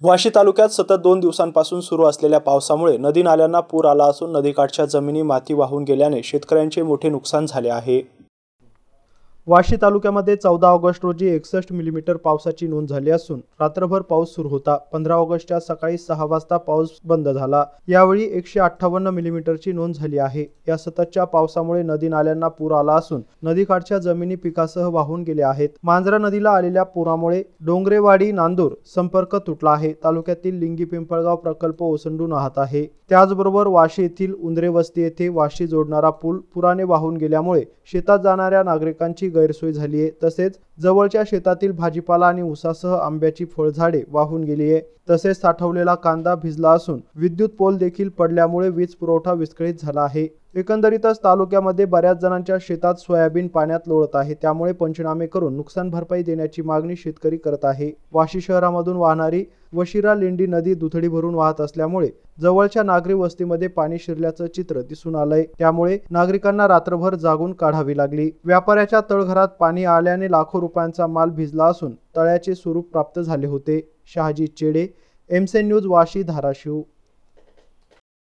वाशी तालुक्यात सतत 2 दिवसांपासून सुरू असलेल्या पावसामुळे नदी नाल्यांना पूर आला असून नदीकाठच्या जमिनी माती वाहून गेल्याने शेतकऱ्यांचे मोठे नुकसान झाले आहे। वाशी तालुक्यामध्ये 14 ऑगस्ट रोजी 61 मिलीमीटर पावसाची नोंद झाली असून रात्रभर पाऊस सुरू होता। 15 ऑगस्टच्या सकाळी 6 वाजता पाऊस बंद झाला। यावेळी 158 मिलीमीटरची नोंद झाली आहे। या सततच्या पावसामुळे नदी नाल्यांना पूर आला असून नदीकाठच्या जमिनी पिकासह वाहून गेल्या आहेत। मांजरा नदीला आलेल्या पुरामुळे डोंगरेवाडी नांदूर संपर्क तुटला आहे। तालुक्यातील लिंगी पिंपळगाव प्रकल्प ओसंडून वाहत आहे। त्याचबरोबर वाशी येथील उंदरे वस्ती येथे वाशी जोडणारा पूल पुराने वाहून गेल्यामुळे शेतात जाणाऱ्या नागरिकांची गैरसोय झाली आहे। तसेच जवळच्या शेतातील भाजीपाला आणि ऊसासह आंब्याची फळझाडे वाहून गेली आहे। तसेच साठवलेला कांदा भिजला असून विद्युत पोल देखील पडल्यामुळे वीज पुरवठा विस्कळीत झाला आहे। एकंदरीतच तालुक्यामध्ये बऱ्याच जणांच्या शेतात सोयाबीन पाण्यात लोळत आहे। त्यामुळे पंचनामे करून नुकसान भरपाई देण्याची मागणी शेतकरी करत आहे। वाशी शहरामधून वाहणारी वशिरा लेंडी नदी दुथडी भरून वाहत असल्यामुळे जवळच्या नागरी वस्तीमध्ये पाणी शिरल्याचं चित्र दिसून आलंय। त्यामुळे नागरिकांना रात्रभर जागून काढावी लागली। व्यापाऱ्याच्या तळघरात पाणी आल्याने लाखो रुपयांचा माल भिजला असून तळ्याचे स्वरूप प्राप्त झाले होते। शहाजी चेडे, एमसेन न्यूज, वाशी, धाराशिव।